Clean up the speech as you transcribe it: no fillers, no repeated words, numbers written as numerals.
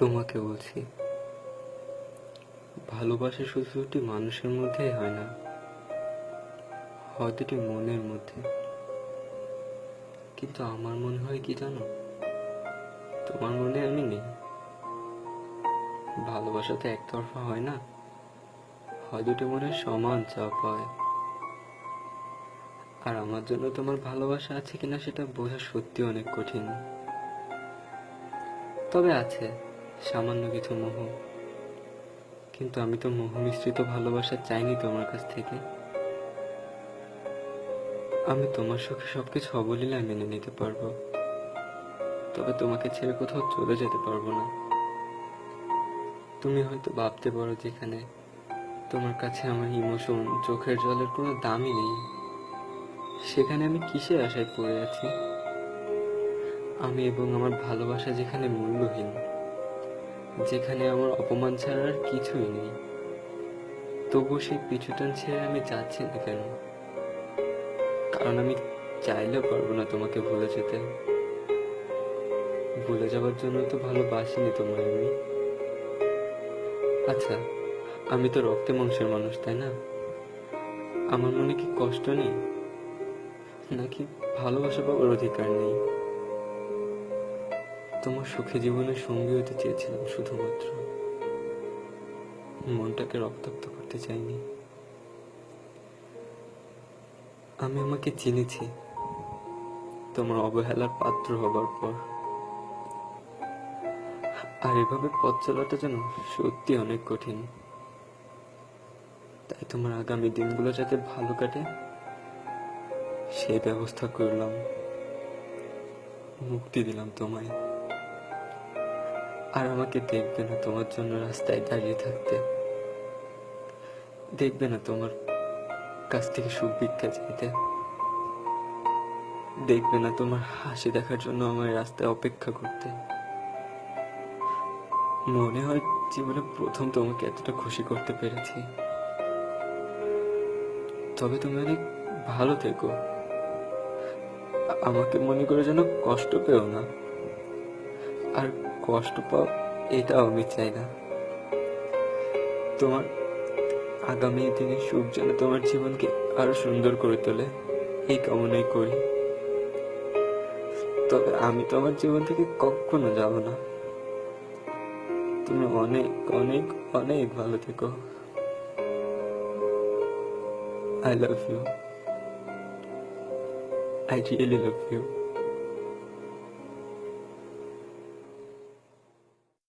তোমাকে বলছি, ভালোবাসা শুধু দুটি মানুষের মধ্যেই হয় না, হয় দুটি মনের মধ্যে। কিন্তু আমার মনে হয় কি জানো, তোমার মনে আমি নেই। ভালোবাসা তো একতরফা হয় না, হয় দুটি মনের সমান চাপ হয়। আর আমার জন্য তোমার ভালোবাসা আছে কিনা সেটা বোঝা সত্যি অনেক কঠিন। তবে আছে সামান্য কিছু মোহ। কিন্তু আমি তো মোহ মিশ্রিত ভালোবাসা চাইনি তোমার কাছ থেকে। আমি তোমার সুখে সবকিছু অবলীলায় মেনে নিতে পারবো, তবে তোমাকে ছেড়ে কোথাও চলে যেতে পারবো না। তুমি হয়তো ভাবতে পারো যেখানে তোমার কাছে আমার ইমোশন, চোখের জলের কোনো দামই নেই, সেখানে আমি কিসের আশায় পড়ে আছি। আমি এবং আমার ভালোবাসা যেখানে মূল্যহীন, যেখানে আমার অপমান ছাড়া আর কিছুই নেই, তবুও সেই পিছুটান ছেড়ে আমি যাচ্ছি না কেন? কারণ আমি চাইলেও পারবো না তোমাকে ভুলে যেতে। ভুলে যাওয়ার জন্য তো ভালোবাসিনি তোমায় আমি। আচ্ছা, আমি তো রক্তে মাংসের মানুষ, তাই না? আমার মনে কি কষ্ট নেই, নাকি ভালোবাসা পাওয়ার অধিকার নেই? তোমার সুখী জীবনের সঙ্গী হতে চেয়েছিলাম শুধুমাত্র, মনটাকে রক্তাক্ত করতে চাইনি। আমি আমাকে চিনেছি তোমার অবহেলার পাত্র হবার পর। আর এভাবে পথ চলাটা যেন সত্যি অনেক কঠিন। তাই তোমার আগামী দিনগুলো যাতে ভালো কাটে সেই ব্যবস্থা করলাম, মুক্তি দিলাম তোমায়। আর আমাকে দেখবে না তোমার জন্য রাস্তায় দাঁড়িয়ে থাকতে, দেখবে না তোমার কাছ থেকে সুখ ভিক্ষা চাইতে, দেখবে না তোমার হাসি দেখার জন্য আমার রাস্তায় অপেক্ষা করতে। মনে হয় জীবনে প্রথম তোমাকে এতটা খুশি করতে পেরেছি। তবে তুমি অনেক ভালো থেকো, আমাকে মনে করে যেন কষ্ট পেও না। আর কষ্ট পাও এটাও আমি চাই না। তোমার আগামী দিনে সুখ যেন তোমার জীবনকে আরো সুন্দর করে তোলে, এই কামনাই করি। তবে আমি তোমার জীবন থেকে কখনো যাব না। তুমি অনেক অনেক অনেক ভালো থেকো। I love you. I really love you.